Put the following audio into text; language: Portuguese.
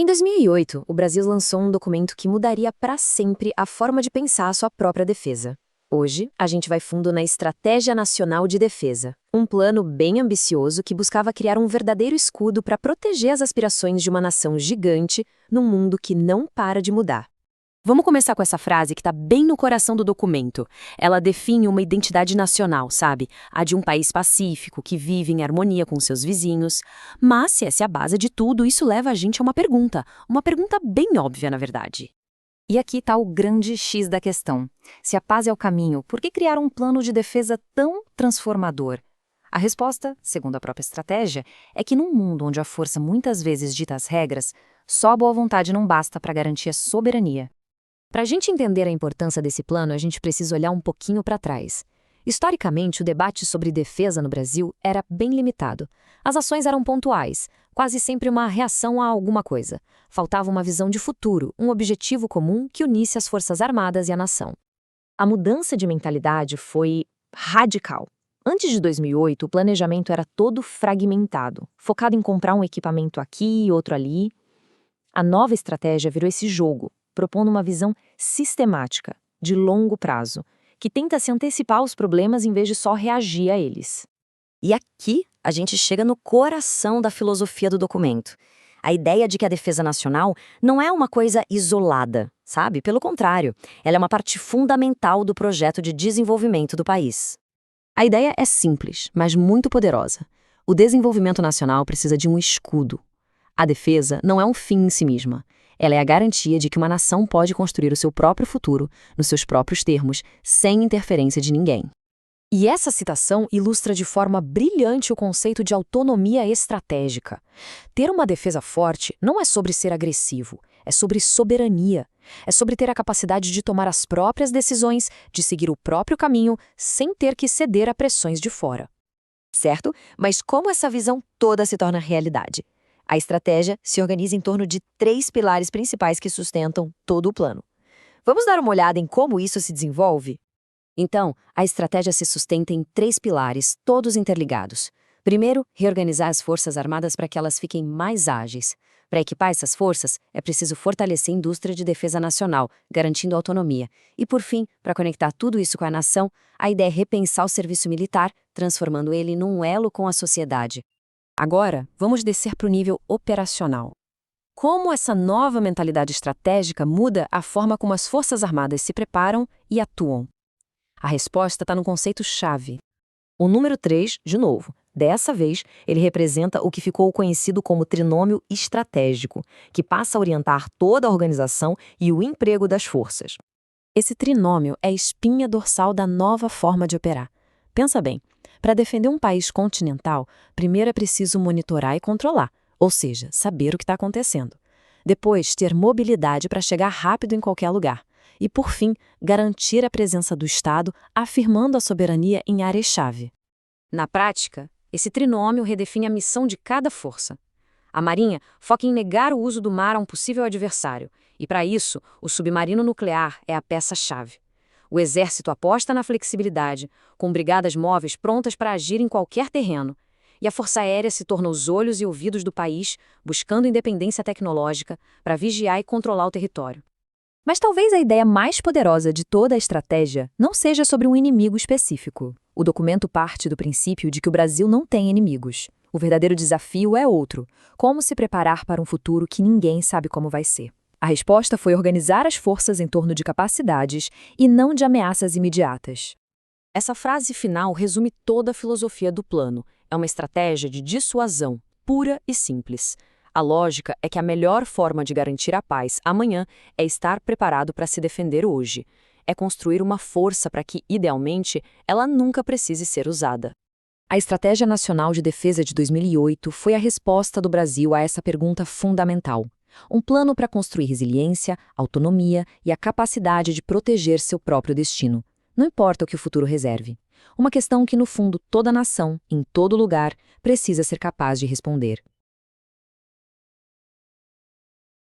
Em 2008, o Brasil lançou um documento que mudaria para sempre a forma de pensar a sua própria defesa. Hoje, a gente vai fundo na Estratégia Nacional de Defesa, um plano bem ambicioso que buscava criar um verdadeiro escudo para proteger as aspirações de uma nação gigante num mundo que não para de mudar. Vamos começar com essa frase que está bem no coração do documento. Ela define uma identidade nacional, sabe? A de um país pacífico, que vive em harmonia com seus vizinhos. Mas, se essa é a base de tudo, isso leva a gente a uma pergunta bem óbvia, na verdade. E aqui está o grande X da questão. Se a paz é o caminho, por que criar um plano de defesa tão transformador? A resposta, segundo a própria estratégia, é que num mundo onde a força muitas vezes dita as regras, só a boa vontade não basta para garantir a soberania. Para a gente entender a importância desse plano, a gente precisa olhar um pouquinho para trás. Historicamente, o debate sobre defesa no Brasil era bem limitado. As ações eram pontuais, quase sempre uma reação a alguma coisa. Faltava uma visão de futuro, um objetivo comum que unisse as Forças Armadas e a nação. A mudança de mentalidade foi radical. Antes de 2008, o planejamento era todo fragmentado, focado em comprar um equipamento aqui e outro ali. A nova estratégia virou esse jogo, propondo uma visão sistemática, de longo prazo, que tenta se antecipar aos problemas em vez de só reagir a eles. E aqui a gente chega no coração da filosofia do documento. A ideia de que a defesa nacional não é uma coisa isolada, sabe? Pelo contrário, ela é uma parte fundamental do projeto de desenvolvimento do país. A ideia é simples, mas muito poderosa. O desenvolvimento nacional precisa de um escudo. A defesa não é um fim em si mesma. Ela é a garantia de que uma nação pode construir o seu próprio futuro, nos seus próprios termos, sem interferência de ninguém. E essa citação ilustra de forma brilhante o conceito de autonomia estratégica. Ter uma defesa forte não é sobre ser agressivo, é sobre soberania. É sobre ter a capacidade de tomar as próprias decisões, de seguir o próprio caminho, sem ter que ceder a pressões de fora. Certo? Mas como essa visão toda se torna realidade? A estratégia se organiza em torno de 3 pilares principais que sustentam todo o plano. Vamos dar uma olhada em como isso se desenvolve? Então, a estratégia se sustenta em 3 pilares, todos interligados. Primeiro, reorganizar as Forças Armadas para que elas fiquem mais ágeis. Para equipar essas forças, é preciso fortalecer a indústria de defesa nacional, garantindo autonomia. E, por fim, para conectar tudo isso com a nação, a ideia é repensar o serviço militar, transformando ele num elo com a sociedade. Agora, vamos descer para o nível operacional. Como essa nova mentalidade estratégica muda a forma como as Forças Armadas se preparam e atuam? A resposta está no conceito-chave. O número 3, de novo, dessa vez, ele representa o que ficou conhecido como trinômio estratégico, que passa a orientar toda a organização e o emprego das forças. Esse trinômio é a espinha dorsal da nova forma de operar. Pensa bem. Para defender um país continental, primeiro é preciso monitorar e controlar, ou seja, saber o que está acontecendo. Depois, ter mobilidade para chegar rápido em qualquer lugar. E, por fim, garantir a presença do Estado, afirmando a soberania em áreas-chave. Na prática, esse trinômio redefine a missão de cada força. A Marinha foca em negar o uso do mar a um possível adversário, e, para isso, o submarino nuclear é a peça-chave. O Exército aposta na flexibilidade, com brigadas móveis prontas para agir em qualquer terreno. E a Força Aérea se torna os olhos e ouvidos do país, buscando independência tecnológica para vigiar e controlar o território. Mas talvez a ideia mais poderosa de toda a estratégia não seja sobre um inimigo específico. O documento parte do princípio de que o Brasil não tem inimigos. O verdadeiro desafio é outro: como se preparar para um futuro que ninguém sabe como vai ser. A resposta foi organizar as forças em torno de capacidades e não de ameaças imediatas. Essa frase final resume toda a filosofia do plano. É uma estratégia de dissuasão, pura e simples. A lógica é que a melhor forma de garantir a paz amanhã é estar preparado para se defender hoje. É construir uma força para que, idealmente, ela nunca precise ser usada. A Estratégia Nacional de Defesa de 2008 foi a resposta do Brasil a essa pergunta fundamental. Um plano para construir resiliência, autonomia e a capacidade de proteger seu próprio destino. Não importa o que o futuro reserve. Uma questão que, no fundo, toda nação, em todo lugar, precisa ser capaz de responder.